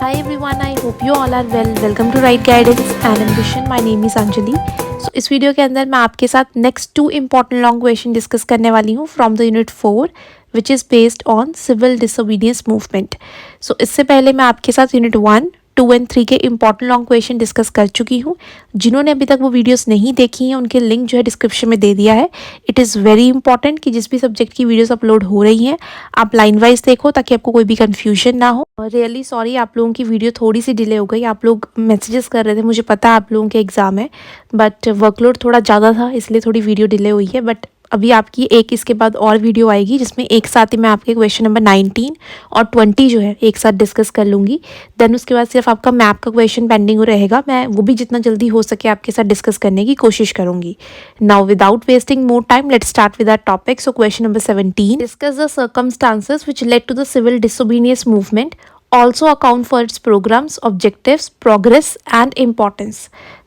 Hi everyone, I hope you all are well. Welcome to Right Guidance and Ambition. My name is Anjali. So इस video के अंदर मैं आपके साथ next 2 important long question discuss करने वाली हूँ from the unit 4 which is based on civil disobedience movement. So इससे पहले मैं आपके साथ यूनिट 1, 2 एंड 3 के इंपॉर्टेंट लॉन्ग क्वेश्चन डिस्कस कर चुकी हूँ. जिन्होंने अभी तक वो वीडियोस नहीं देखी हैं उनके लिंक जो है डिस्क्रिप्शन में दे दिया है. इट इज़ वेरी इंपॉर्टेंट कि जिस भी सब्जेक्ट की वीडियोस अपलोड हो रही हैं आप लाइन वाइज देखो ताकि आपको कोई भी कन्फ्यूजन ना हो. रियली सॉरी आप लोगों की वीडियो थोड़ी सी डिले हो गई. आप लोग मैसेजेस कर रहे थे, मुझे पता है आप लोगों के एग्ज़ाम है बट वर्कलोड थोड़ा ज़्यादा था इसलिए थोड़ी वीडियो डिले हुई है. बट अभी आपकी एक इसके बाद और वीडियो आएगी जिसमें एक साथ ही मैं आपके क्वेश्चन नंबर 19 और 20 जो है एक साथ डिस्कस कर लूँगी. देन उसके बाद सिर्फ आपका मैप का क्वेश्चन पेंडिंग रहेगा. मैं वो भी जितना जल्दी हो सके आपके साथ डिस्कस करने की कोशिश करूँगी. Now without wasting more time let's start with our topic. So question number 17, discuss the circumstances which led to the civil disobedience movement. Also account for its programs, objectives, progress and importance.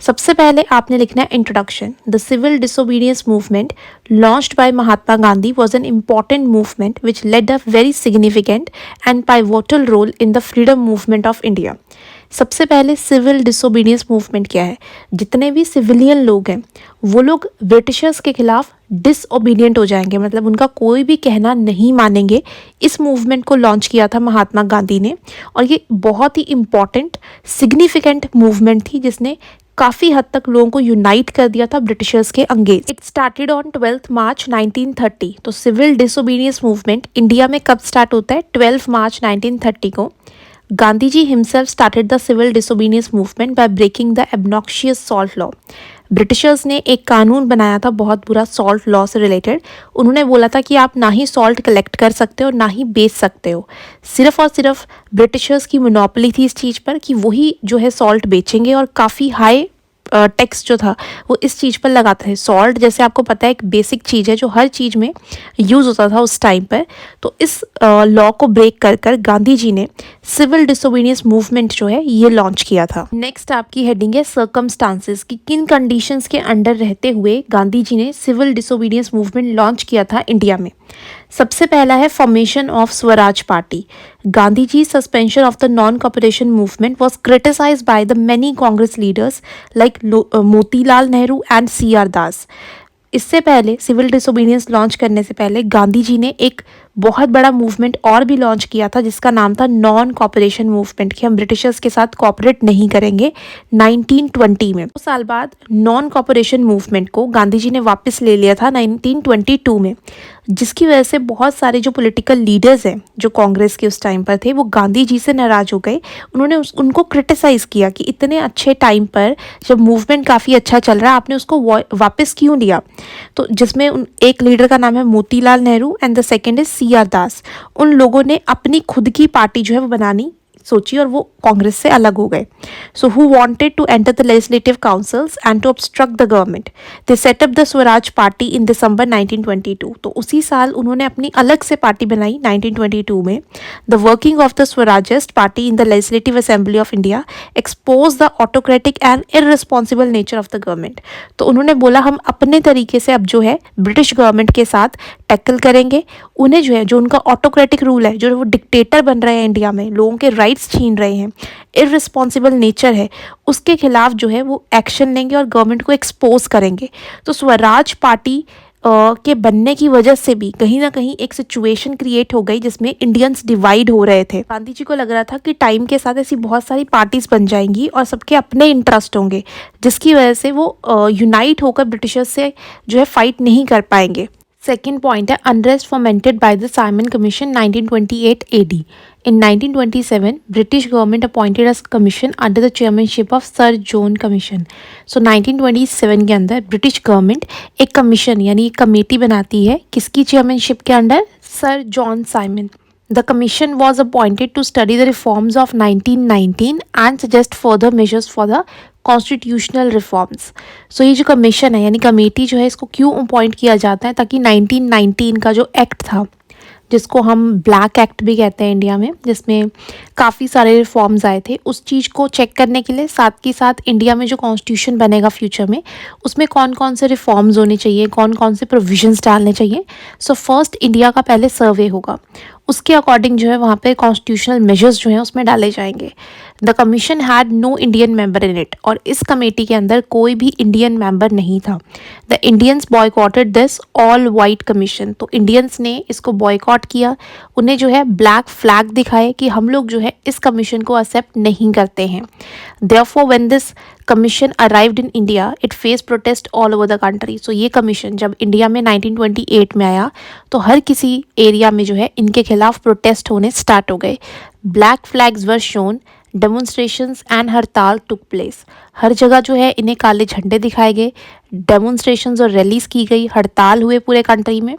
सबसे पहले आपने लिखना है introduction. The civil disobedience movement launched by Mahatma Gandhi was an important movement which led a very significant and pivotal role in the freedom movement of India. सबसे पहले civil disobedience movement क्या है? जितने भी सिविलियन लोग हैं वो लोग ब्रिटिशर्स के खिलाफ डिसओबीडियंट हो जाएंगे, मतलब उनका कोई भी कहना नहीं मानेंगे. इस मूवमेंट को लॉन्च किया था महात्मा गांधी ने और ये बहुत ही इम्पॉर्टेंट सिग्निफिकेंट मूवमेंट थी जिसने काफ़ी हद तक लोगों को यूनाइट कर दिया था ब्रिटिशर्स के against. It started on 12 March 1930. तो सिविल डिसोबीडियंस मूवमेंट इंडिया में कब स्टार्ट होता है? 12 मार्च 1930 को. Gandhi ji himself started the civil disobedience movement by breaking the obnoxious salt law. Britishers ने एक कानून बनाया था बहुत बुरा सॉल्ट लॉ से रिलेटेड. उन्होंने बोला था कि आप ना ही सॉल्ट कलेक्ट कर सकते हो ना ही बेच सकते हो. सिर्फ और सिर्फ ब्रिटिशर्स की मोनोपोली थी इस चीज़ पर कि वही जो है सॉल्ट बेचेंगे और काफ़ी हाई टैक्स जो था वो इस चीज़ पर लगाते थे. सॉल्ट जैसे आपको पता है एक बेसिक चीज़ है जो हर चीज़ में यूज़ होता था उस टाइम पर. तो इस लॉ को ब्रेक कर कर गांधी जी ने सिविल डिसोबीडियंस मूवमेंट जो है ये लॉन्च किया था. नेक्स्ट आपकी हेडिंग है सर्कमस्टांसेस कि किन कंडीशंस के अंडर रहते हुए गांधी जी ने सिविल डिसोबीडियंस मूवमेंट लॉन्च किया था इंडिया में. सबसे पहला है formation of Swaraj party. Gandhi ji suspension of the non cooperation movement was criticised by the many Congress leaders like Motilal Nehru and CR Das. इससे पहले सिविल डिसोबीडियंस लॉन्च करने से पहले गांधी जी ने एक बहुत बड़ा मूवमेंट और भी लॉन्च किया था जिसका नाम था नॉन कॉपरेशन मूवमेंट कि हम ब्रिटिशर्स के साथ कॉपरेट नहीं करेंगे. 1920 में 2 साल बाद नॉन कॉपरेशन मूवमेंट को गांधी जी ने वापस ले लिया था 1922 में, जिसकी वजह से बहुत सारे जो पॉलिटिकल लीडर्स हैं जो कांग्रेस के उस टाइम पर थे वो गांधी जी से नाराज़ हो गए. उन्होंने उनको क्रिटिसाइज़ किया कि इतने अच्छे टाइम पर जब मूवमेंट काफ़ी अच्छा चल रहा है आपने उसको वापस क्यों लिया. तो जिसमें एक लीडर का नाम है Motilal Nehru and the second is CR दास. उन लोगों ने अपनी खुद की पार्टी जो है वो बनानी सोची और वो कांग्रेस से अलग हो गए. So who wanted to enter the legislative councils and to obstruct the government. They set up the Swaraj party in December 1922. तो उसी साल उन्होंने अपनी अलग से पार्टी बनाई 1922 में. The working of the Swarajist party in the legislative assembly of India expose the autocratic and irresponsible nature of the government. तो उन्होंने बोला हम अपने तरीके से अब जो है ब्रिटिश गवर्नमेंट के साथ टैकल करेंगे. उन्हें जो है जो उनका ऑटोक्रेटिक रूल है जो वो डिक्टेटर बन रहे हैं इंडिया में, लोगों के राइट्स छीन रहे हैं, इररिस्पॉन्सिबल नेचर है, उसके खिलाफ जो है वो एक्शन लेंगे और गवर्नमेंट को एक्सपोज करेंगे. तो स्वराज पार्टी के बनने की वजह से भी कहीं ना कहीं एक सिचुएशन क्रिएट हो गई जिसमें इंडियंस डिवाइड हो रहे थे. गांधी जी को लग रहा था कि टाइम के साथ ऐसी बहुत सारी पार्टीज बन जाएंगी और सबके अपने इंटरेस्ट होंगे जिसकी वजह से वो यूनाइट होकर ब्रिटिशर्स से जो है फाइट नहीं कर पाएंगे. सेकेंड पॉइंट है unrest fermented by the Simon commission 1928 AD. In 1927, British government appointed a commission under the chairmanship of Sir John Commission. So 1927 के अंदर ब्रिटिश गवर्नमेंट एक कमीशन यानी एक कमेटी बनाती है किसकी चेयरमैनशिप के under? Sir John Simon. The commission was appointed to study the reforms of 1919 and suggest further measures for the constitutional reforms. So ये जो कमीशन है यानी कमेटी जो है इसको क्यों अपॉइंट किया जाता है? ताकि 1919 का जो एक्ट था जिसको हम ब्लैक एक्ट भी कहते हैं इंडिया में, जिसमें काफ़ी सारे रिफॉर्म्स आए थे, उस चीज़ को चेक करने के लिए साथ के साथ इंडिया में जो कॉन्स्टिट्यूशन बनेगा फ्यूचर में उसमें कौन कौन से रिफॉर्म्स होने चाहिए, कौन कौन से प्रोविजंस डालने चाहिए. सो फर्स्ट इंडिया का पहले सर्वे होगा, उसके अकॉर्डिंग जो है वहाँ पे कॉन्स्टिट्यूशनल मेजर्स जो हैं उसमें डाले जाएंगे. The commission had no Indian member in it, और इस कमेटी के अंदर कोई भी इंडियन मेंबर नहीं था। The Indians boycotted this all white commission, तो इंडियंस ने इसको बॉयकॉट किया, उन्हें जो है ब्लैक फ्लैग दिखाए कि हम लोग जो है इस कमीशन को एक्सेप्ट नहीं करते हैं। Therefore when this commission arrived in India it face protest all over the country. So ये कमीशन जब इंडिया में 1928 में आया तो हर किसी एरिया में जो है इनके खिलाफ प्रोटेस्ट होने स्टार्ट हो गए। Black flags were shown, demonstrations and हड़ताल टुक प्लेस, हर जगह जो है इन्हें काले झंडे दिखाए गए, डेमोन्स्ट्रेशंस और रैलीज की गई, हड़ताल हुए पूरे कंट्री में।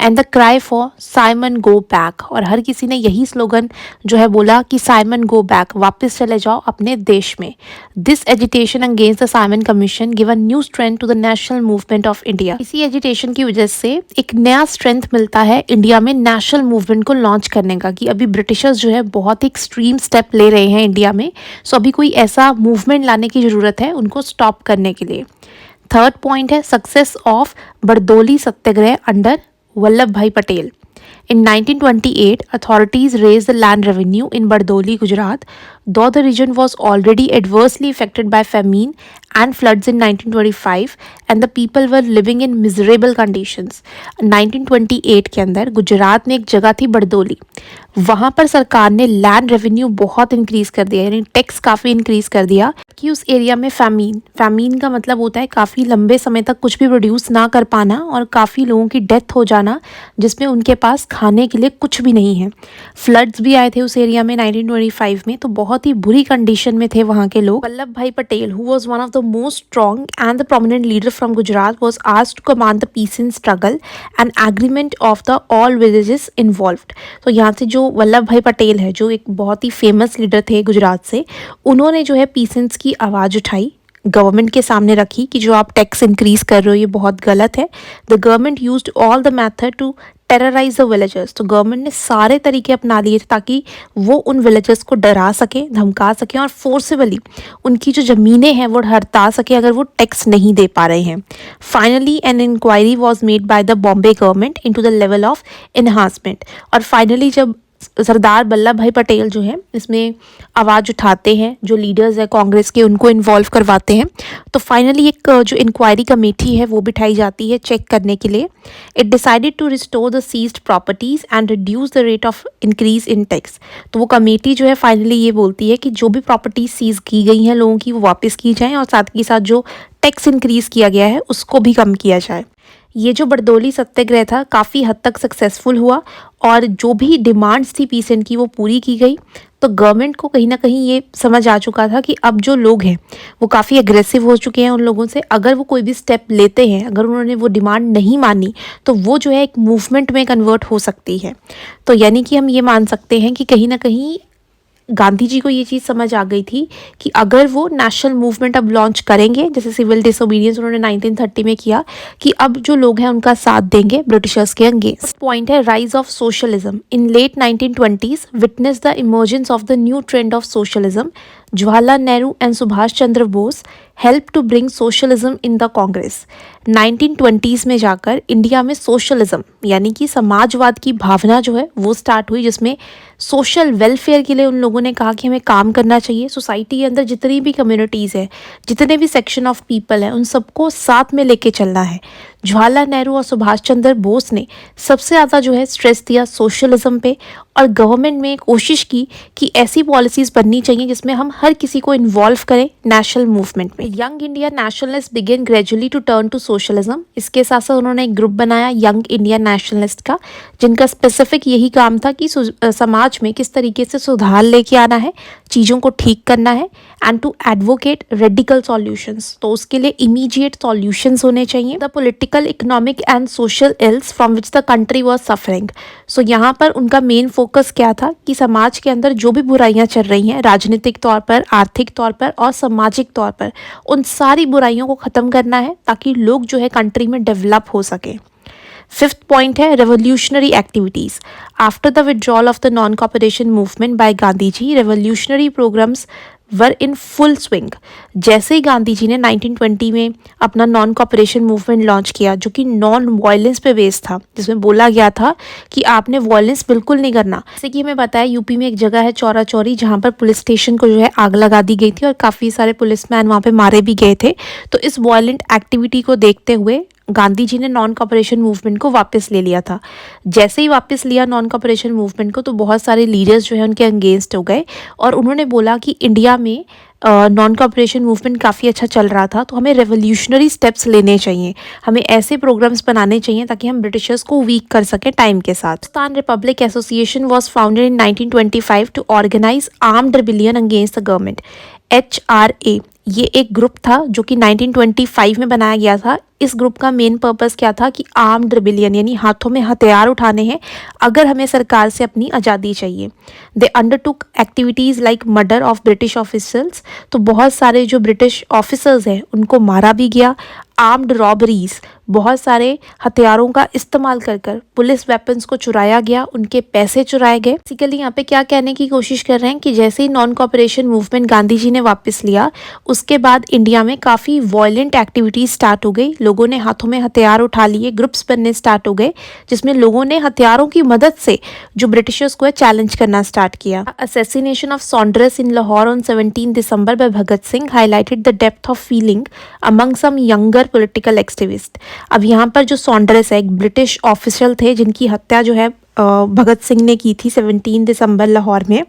And the cry for Simon go back, और हर किसी ने यही स्लोगन जो है बोला कि साइमन गो बैक, वापस चले जाओ अपने देश में। This agitation against the Simon commission give a new strength to the national movement of India. इसी एजिटेशन की वजह से एक नया स्ट्रेंथ मिलता है इंडिया में नेशनल मूवमेंट को लॉन्च करने का, कि अभी ब्रिटिशर्स जो है बहुत ही एक्सट्रीम स्टेप ले रहे हैं इंडिया में, सो अभी कोई ऐसा मूवमेंट लाने की ज़रूरत है उनको स्टॉप करने के लिए। थर्ड पॉइंट है success of Bardoli Satyagraha under Vallabh Bhai Patel. In 1928, authorities raised the land revenue in Bardoli, Gujarat, though the region was already adversely affected by famine and floods in 1925 and the people were living in miserable conditions. 1928 के अंदर गुजरात में एक जगह थी बरदौली, वहाँ पर सरकार ने लैंड रेवेन्यू बहुत इंक्रीज़ कर दिया, यानी टैक्स काफ़ी इंक्रीज़ कर दिया कि उस एरिया में फैमीन का मतलब होता है काफ़ी लंबे समय तक कुछ भी प्रोड्यूस ना कर पाना और काफ़ी लोगों की डेथ हो जाना जिसमें उनके पास खाने के लिए कुछ भी नहीं है। फ्लड्स भी आए थे उस एरिया में 1925 में, तो बहुत ही बुरी कंडीशन में थे वहाँ के लोग। Vallabh Bhai Patel who was one of the most strong and the prominent leader from Gujarat was asked to command the peace in struggle and agreement of the all villages involved. तो यहाँ से जो वल्लभ भाई पटेल है, जो एक बहुत ही फेमस लीडर थे गुजरात से, उन्होंने जो है पीसेंट्स की आवाज़ उठाई, गवर्नमेंट के सामने रखी कि जो आप टैक्स इंक्रीज़ कर रहे हो ये बहुत गलत है। The government used all the method to terrorise the villagers, तो गवर्नमेंट ने सारे तरीके अपना लिए थे ताकि वो उन विलेजर्स को डरा सके, धमका सके और फोर्सेबली उनकी जो ज़मीनें हैं वो हड़ता सके अगर वो टैक्स नहीं दे पा रहे हैं। Finally an inquiry was made by the Bombay government into the level of enhancement, और फाइनली जब सरदार वल्लभ भाई पटेल जो है इसमें आवाज़ उठाते हैं, जो लीडर्स है कांग्रेस के उनको इन्वॉल्व करवाते हैं, तो फाइनली एक जो इंक्वायरी कमेटी है वो बिठाई जाती है चेक करने के लिए। It decided to restore the seized properties and reduce the rate of increase in tax. तो वो कमेटी जो है फाइनली ये बोलती है कि जो भी प्रॉपर्टीज सीज की गई हैं लोगों की वो वापस की जाएँ और साथ ही साथ जो टैक्स इंक्रीज़ किया गया है उसको भी कम किया जाए। ये जो बरदौली सत्याग्रह था काफ़ी हद तक सक्सेसफुल हुआ और जो भी डिमांड्स थी पीसेंट की वो पूरी की गई। तो गवर्नमेंट को कहीं ना कहीं ये समझ आ चुका था कि अब जो लोग हैं वो काफ़ी एग्रेसिव हो चुके हैं उन लोगों से, अगर वो कोई भी स्टेप लेते हैं, अगर उन्होंने वो डिमांड नहीं मानी तो वो जो है एक मूवमेंट में कन्वर्ट हो सकती है। तो यानी कि हम ये मान सकते हैं कि कहीं ना कहीं गांधी जी को ये चीज़ समझ आ गई थी कि अगर वो नेशनल मूवमेंट अब लॉन्च करेंगे, जैसे सिविल डिसोबीडियंस उन्होंने 1930 में किया, कि अब जो लोग हैं उनका साथ देंगे ब्रिटिशर्स के अगेंस्ट। पॉइंट है rise of socialism. In late 1920s witness the emergence of the new trend of socialism. Jawaharlal Nehru and Subhash Chandra Bose help to bring socialism in the Congress. 1920s में जाकर इंडिया में सोशलिज्म यानी कि समाजवाद की भावना जो है वो स्टार्ट हुई, जिसमें सोशल वेलफेयर के लिए उन लोगों ने कहा कि हमें काम करना चाहिए। सोसाइटी के अंदर जितनी भी कम्युनिटीज़ है, जितने भी सेक्शन ऑफ पीपल हैं, उन सबको साथ में लेके चलना है। जवाहरलाल नेहरू और सुभाष चंद्र बोस ने सबसे ज़्यादा जो है स्ट्रेस दिया सोशलिज्म पे, और गवर्नमेंट में कोशिश की कि ऐसी पॉलिसीज़ बननी चाहिए जिसमें हम हर किसी को इन्वॉल्व करें नेशनल मूवमेंट में। Young India nationalist began gradually to turn to socialism. इसके साथ साथ उन्होंने एक ग्रुप बनाया यंग इंडिया नेशनलिस्ट का, जिनका स्पेसिफिक यही काम था कि समाज में किस तरीके से सुधार लेके आना है, चीज़ों को ठीक करना है, and to advocate radical solutions. तो उसके लिए इमीडिएट सॉल्यूशंस होने चाहिए। The political, economic and social ills from which the country was suffering. So यहाँ पर उनका मेन फोकस क्या था कि समाज के अंदर जो भी बुराइयाँ चल रही हैं राजनीतिक तौर पर, आर्थिक तौर पर और सामाजिक तौर पर, उन सारी बुराइयों को ख़त्म करना है ताकि लोग जो है कंट्री में डेवलप हो सके। फिफ्थ पॉइंट है revolutionary activities. After the withdrawal of the non cooperation movement by Gandhi ji, revolutionary programmes were in full swing. जैसे ही गांधी जी ने 1920 में अपना नॉन कॉपरेशन मूवमेंट लॉन्च किया, जो कि नॉन वायलेंस पे बेस्ड था, जिसमें बोला गया था कि आपने वायलेंस बिल्कुल नहीं करना। जैसे कि हमें बताया, यूपी में एक जगह है चौरा चौरी, जहाँ पर पुलिस स्टेशन को जो है आग लगा दी गई थी और काफ़ी सारे पुलिसमैन वहाँ पे मारे भी गए थे। तो इस वायलेंट एक्टिविटी को देखते हुए गांधी जी ने नॉन कॉपरेशन मूवमेंट को वापस ले लिया था। जैसे ही वापस लिया नॉन कॉपरेशन मूवमेंट को, तो बहुत सारे लीडर्स जो है उनके अगेंस्ट हो गए और उन्होंने बोला कि इंडिया में नॉन कॉपरेशन मूवमेंट काफ़ी अच्छा चल रहा था, तो हमें रेवोल्यूशनरी स्टेप्स लेने चाहिए, हमें ऐसे प्रोग्राम्स बनाने चाहिए ताकि हम ब्रिटिशर्स को वीक कर सकें टाइम के साथ। Hindustan republic association was founded in 1925 to organise armed rebellion against the government. HRA ये एक ग्रुप था जो कि 1925 में बनाया गया था। इस ग्रुप का मेन पर्पस क्या था कि आर्म्ड रिबेलियन, यानी हाथों में हथियार उठाने हैं अगर हमें सरकार से अपनी आज़ादी चाहिए। They undertook activities like murder of British officers, तो बहुत सारे जो ब्रिटिश ऑफिसर्स हैं उनको मारा भी गया। आर्म्ड रॉबरीज, बहुत सारे हथियारों का इस्तेमाल कर कर पुलिस वेपन्स को चुराया गया, उनके पैसे चुराए गए। बेसिकली यहाँ पे क्या कहने की कोशिश कर रहे हैं कि जैसे ही non cooperation movement Gandhi ji ने वापस लिया, उसके बाद इंडिया में काफ़ी वॉयलेंट एक्टिविटीज स्टार्ट हो गई। लोगों ने हाथों में हथियार उठा लिए, ग्रुप्स बनने स्टार्ट हो गए, जिसमें लोगों ने हथियारों की मदद से जो ब्रिटिशर्स को है चैलेंज करना स्टार्ट किया। Assassination of Saunders in Lahore on 17 December by Bhagat Singh highlighted the depth of feeling among some younger political activist. अब यहाँ पर जो सॉन्ड्रेस है, एक ब्रिटिश ऑफिशियल थे जिनकी हत्या जो है भगत सिंह ने की थी 17 दिसंबर लाहौर में।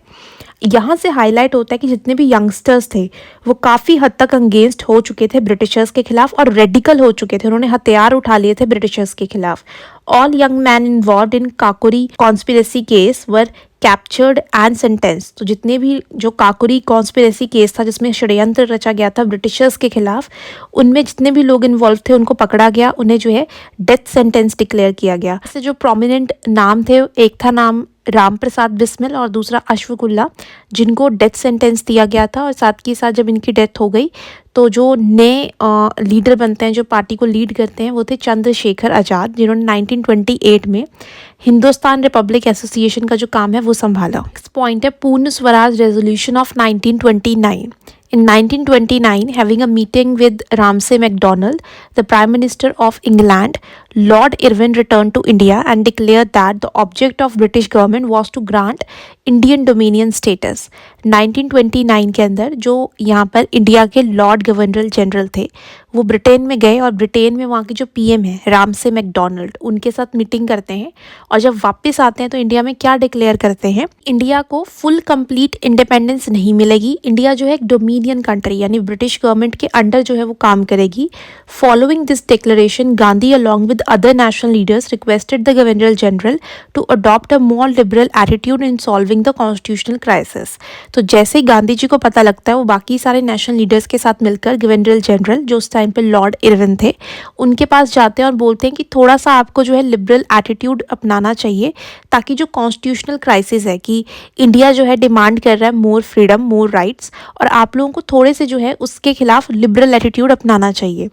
यहाँ से हाईलाइट होता है कि जितने भी यंगस्टर्स थे वो काफ़ी हद तक अंगेंस्ट हो चुके थे ब्रिटिशर्स के खिलाफ और रेडिकल हो चुके थे, उन्होंने हथियार उठा लिए थे ब्रिटिशर्स के खिलाफ। All young man involved in Kakori conspiracy case were captured and sentence. तो जितने भी जो काकोरी कॉन्स्पिरेसी केस था जिसमें षड्यंत्र रचा गया था ब्रिटिशर्स के खिलाफ, उनमें जितने भी लोग इन्वॉल्व थे उनको पकड़ा गया, उन्हें जो है डेथ सेंटेंस डिक्लेयर किया गया। ऐसे जो प्रोमिनेंट नाम थे, एक था नाम राम प्रसाद बिस्मिल और दूसरा अश्वकुल्ला, जिनको डेथ सेंटेंस दिया गया था। और साथ के साथ जब इनकी डेथ हो गई तो जो नए लीडर बनते हैं, जो पार्टी को लीड करते हैं, वो थे चंद्रशेखर आज़ाद, जिन्होंने 1928 में हिंदुस्तान रिपब्लिक एसोसिएशन का जो काम है वो संभाला। नेक्स्ट पॉइंट है पूर्ण Swaraj resolution of 1929। In 1929, having a meeting with Ramsay MacDonald, the Prime Minister of England, Lord Irwin returned to India and declared that the object of British government was to grant Indian Dominion status. 1929 के अंदर जो यहाँ पर India के Lord governor general थे वो Britain में गए और ब्रिटेन में वहाँ की जो पीएम है रामसे मैकडोनाल्ड, उनके साथ मीटिंग करते हैं और जब वापस आते हैं तो इंडिया में क्या डिक्लेयर करते हैं, इंडिया को फुल कंप्लीट इंडिपेंडेंस नहीं मिलेगी, इंडिया जो है एक डोमिनियन कंट्री यानी ब्रिटिश गवर्नमेंट के अंडर जो है वो काम करेगी। Following this declaration Gandhi along with other national leaders requested the Governor General to adopt a more liberal attitude in solving the constitutional crisis. तो जैसे ही गांधी जी को पता लगता है, वो बाकी सारे नेशनल लीडर्स के साथ मिलकर गवर्नर जनरल, जो उस टाइम पे लॉर्ड इरविन थे, उनके पास जाते हैं और बोलते हैं कि थोड़ा सा आपको जो है लिबरल एटीट्यूड अपनाना चाहिए ताकि जो कॉन्स्टिट्यूशनल क्राइसिस है कि इंडिया जो है डिमांड कर रहा है मोर फ्रीडम मोर राइट्स, और आप लोगों को थोड़े से जो है उसके खिलाफ लिबरल एटीट्यूड अपनाना चाहिए।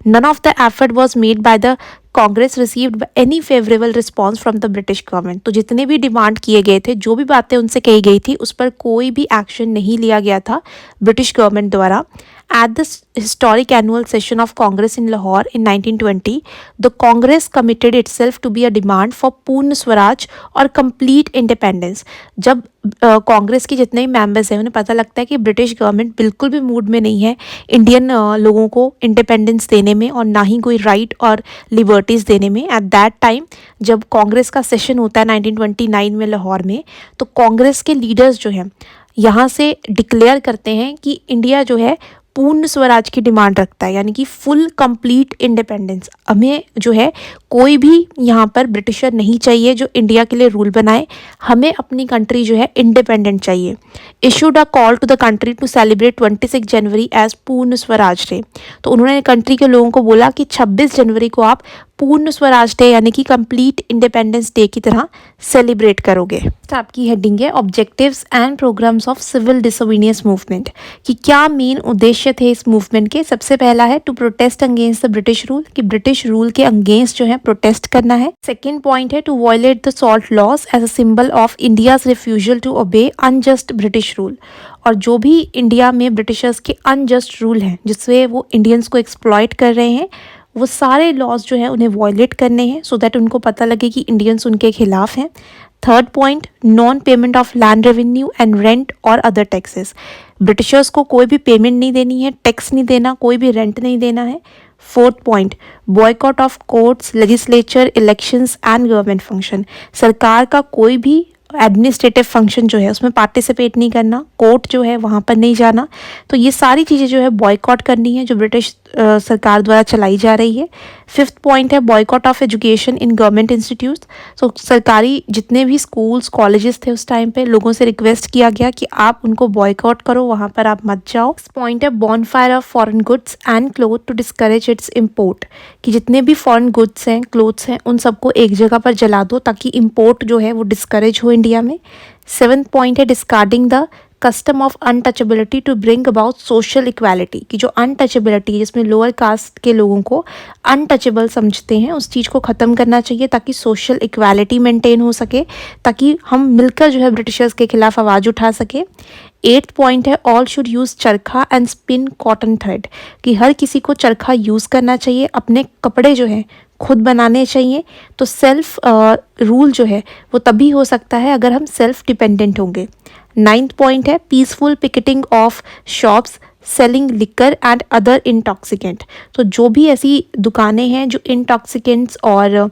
None of the effort was made by the Congress received any favourable response from the British government. तो जितने भी डिमांड किए गए थे, जो भी बातें उनसे कही गई थी, उस पर कोई भी एक्शन नहीं लिया गया था ब्रिटिश गवर्नमेंट द्वारा। At the historic annual session of Congress in Lahore in 1920, the Congress committed itself to be a demand for पूर्ण स्वराज और complete independence। जब कांग्रेस के जितने भी मेंबर्स हैं उन्हें पता लगता है कि ब्रिटिश गवर्नमेंट बिल्कुल भी मूड में नहीं है इंडियन लोगों को इंडिपेंडेंस देने में और ना ही कोई राइट और लिबर्टीज़ देने में। एट दैट टाइम जब कांग्रेस का सेशन होता है 1929 में लाहौर में, तो कांग्रेस के लीडर्स जो हैं यहाँ से डिक्लेयर करते हैं कि इंडिया जो है पूर्ण स्वराज की डिमांड रखता है, यानी कि फुल कंप्लीट इंडिपेंडेंस। हमें जो है कोई भी यहाँ पर ब्रिटिशर नहीं चाहिए जो इंडिया के लिए रूल बनाए, हमें अपनी कंट्री जो है इंडिपेंडेंट चाहिए। Issued a call to the country to celebrate 26 January as Purna Swaraj day. तो उन्होंने कंट्री के लोगों को बोला कि 26 जनवरी को आप पूर्ण स्वराज डे यानी कि कंप्लीट इंडिपेंडेंस डे की तरह सेलिब्रेट करोगे। तो आपकी हेडिंग है objectives and programmes of civil disobedience movement, कि क्या मेन उद्देश्य थे इस मूवमेंट के। सबसे पहला है to protest against the British rule, कि ब्रिटिश रूल के अगेंस्ट जो है प्रोटेस्ट करना है। सेकेंड पॉइंट है to violate the salt laws as a symbol of India's refusal to obey unjust British rule, और जो भी इंडिया में ब्रिटिशर्स के अनजस्ट रूल हैं जिससे वो इंडियंस को एक्सप्लॉइट कर रहे हैं, वो सारे लॉज जो है उन्हें वॉयलेट करने हैं सो दैट उनको पता लगे कि इंडियंस उनके खिलाफ हैं। Third point, non payment of land revenue and rent और अदर टैक्सेस, ब्रिटिशर्स को कोई भी पेमेंट नहीं देनी है, टैक्स नहीं देना, कोई भी रेंट नहीं देना है। Fourth point, boycott of courts, legislature, elections and government function, सरकार का कोई भी एडमिनिस्ट्रेटिव फंक्शन जो है उसमें पार्टिसिपेट नहीं करना, कोर्ट जो है वहाँ पर नहीं जाना। तो ये सारी चीज़ें जो है बॉयकॉट करनी है जो ब्रिटिश सरकार द्वारा चलाई जा रही है। फिफ्थ पॉइंट है boycott of education in government institutes, तो सरकारी जितने भी स्कूल्स कॉलेजेस थे उस टाइम पे लोगों से रिक्वेस्ट किया गया कि आप उनको बॉयकॉट करो, वहाँ पर आप मत जाओ। पॉइंट है bonfire of foreign goods and cloth to discourage its import, कि जितने भी फॉरेन गुड्स हैं क्लोथ्स हैं उन सबको एक जगह पर जला दो ताकि इम्पोर्ट जो है वो डिस्करेज हो इंडिया में। सेवन्थ पॉइंट है discarding the custom of untouchability to bring about social equality, कि जो अनटचेबिलिटी है जिसमें लोअर कास्ट के लोगों को अनटचेबल समझते हैं उस चीज़ को ख़त्म करना चाहिए ताकि सोशल इक्वालिटी मेंटेन हो सके, ताकि हम मिलकर जो है ब्रिटिशर्स के खिलाफ आवाज़ उठा सके। एट्थ पॉइंट है ऑल शुड यूज़ चरखा एंड स्पिन कॉटन थ्रेड, कि हर किसी को चरखा यूज़ करना चाहिए, अपने कपड़े जो हैं खुद बनाने चाहिए। तो सेल्फ रूल जो है वो तभी हो सकता है अगर हम सेल्फ डिपेंडेंट होंगे। नाइन्थ पॉइंट है peaceful picketing of shops selling liquor and other intoxicant, तो जो भी ऐसी दुकानें हैं जो इंटॉक्सिकेंट्स और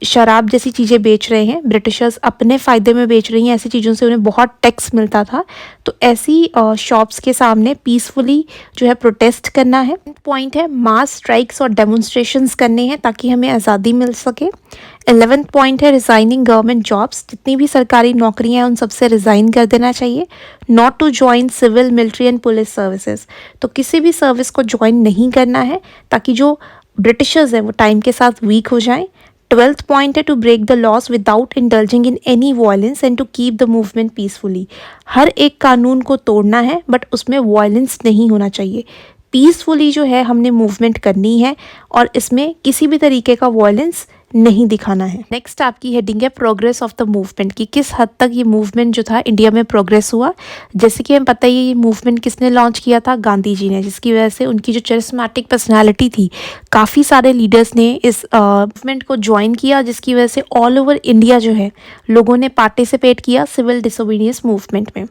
शराब जैसी चीज़ें बेच रहे हैं, ब्रिटिशर्स अपने फ़ायदे में बेच रही हैं, ऐसी चीज़ों से उन्हें बहुत टैक्स मिलता था, तो ऐसी शॉप्स के सामने पीसफुली जो है प्रोटेस्ट करना है। पॉइंट है मास स्ट्राइक्स और डेमोन्स्ट्रेशंस करने हैं ताकि हमें आज़ादी मिल सके। 11th पॉइंट है रिज़ाइनिंग गवर्नमेंट जॉब्स, जितनी भी सरकारी नौकरियां हैं उन सबसे रिज़ाइन कर देना चाहिए। Not to join civil military and police services, तो किसी भी सर्विस को ज्वाइन नहीं करना है ताकि जो ब्रिटिशर्स हैं वो टाइम के साथ वीक हो जाएं। 12th पॉइंट है to break the laws without indulging in any violence and to keep the movement peacefully, हर एक कानून को तोड़ना है बट उसमें वायलेंस नहीं होना चाहिए, पीसफुली जो है हमने मूवमेंट करनी है और इसमें किसी भी तरीके का वायलेंस नहीं दिखाना है। नेक्स्ट आपकी हेडिंग है प्रोग्रेस ऑफ द मूवमेंट, कि किस हद तक ये मूवमेंट जो था इंडिया में प्रोग्रेस हुआ। जैसे कि हमें पता ही ये मूवमेंट किसने लॉन्च किया था, गांधी जी ने, जिसकी वजह से उनकी जो चरिस्मेटिक पर्सनालिटी थी काफ़ी सारे लीडर्स ने इस मूवमेंट को ज्वाइन किया, जिसकी वजह से ऑल ओवर इंडिया जो है लोगों ने पार्टिसिपेट किया सिविल डिसोबीडियंस मूवमेंट में।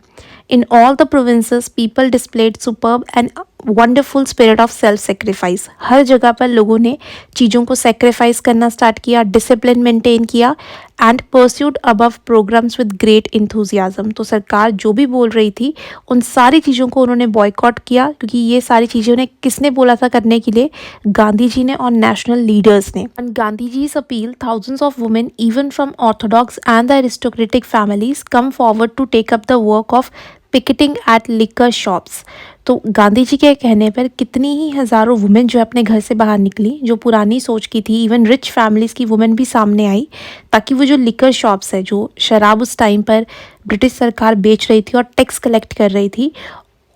In all the provinces people displayed superb and wonderful spirit of self sacrifice, हर जगह पर लोगों ने चीज़ों को सेक्रीफाइस करना स्टार्ट किया, डिसिप्लिन मेंटेन किया and pursued above programmes with great enthusiasm. तो सरकार जो भी बोल रही थी उन सारी चीज़ों को उन्होंने बॉयकॉट किया, क्योंकि ये सारी चीज़ें उन्हें किसने बोला था करने के लिए, गांधी जी ने और नेशनल लीडर्स ने। And Gandhi ji's appeal thousands of women even from orthodox and the aristocratic families come forward to take up the work of picketing at liquor shops. तो गांधी जी के कहने पर कितनी ही हज़ारों वुमेन जो अपने घर से बाहर निकली, जो पुरानी सोच की थी, इवन रिच फैमिलीज़ की वुमेन भी सामने आई, ताकि वो जो लिकर शॉप्स है, जो शराब उस टाइम पर ब्रिटिश सरकार बेच रही थी और टैक्स कलेक्ट कर रही थी,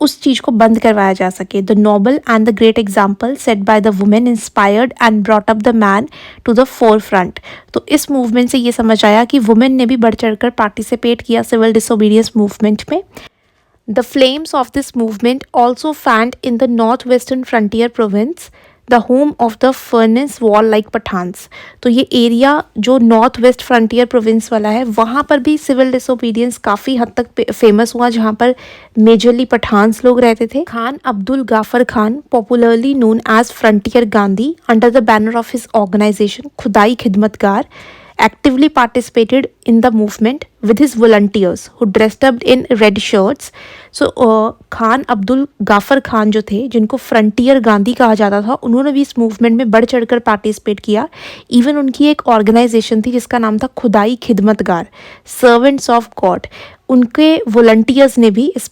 उस चीज़ को बंद करवाया जा सके। The noble and the great example set by the women inspired and brought up the man to the forefront. तो इस मूवमेंट से ये समझ आया कि वुमेन ने भी बढ़ चढ़ कर पार्टिसिपेट किया सिविल डिसोबीडियंस मूवमेंट में। The flames of this movement also fanned in the northwestern frontier province, the home of the furnace wall like Pathans। तो ये एरिया जो नॉर्थ वेस्ट फ्रंटियर प्रोविंस वाला है वहाँ पर भी सिविल डिसोबीडियंस काफ़ी हद तक फेमस हुआ, जहाँ पर मेजरली पठान्स लोग रहते थे। Khan Abdul Ghaffar Khan, popularly known as frontier Gandhi, under the banner of his organisation Khudai Khidmatgar, actively participated in the movement with his volunteers who dressed up in red shirts। So Khan Abdul Ghaffar Khan जो थे, जिनको फ्रंटियर गांधी कहा जाता था, उन्होंने भी इस मूवमेंट में बढ़ चढ़कर पार्टिसिपेट किया। इवन उनकी एक ऑर्गेनाइजेशन थी जिसका नाम था खुदाई खिदमतगार, सर्वेंट्स ऑफ गॉड। उनके वॉलंटियर्स ने भी इस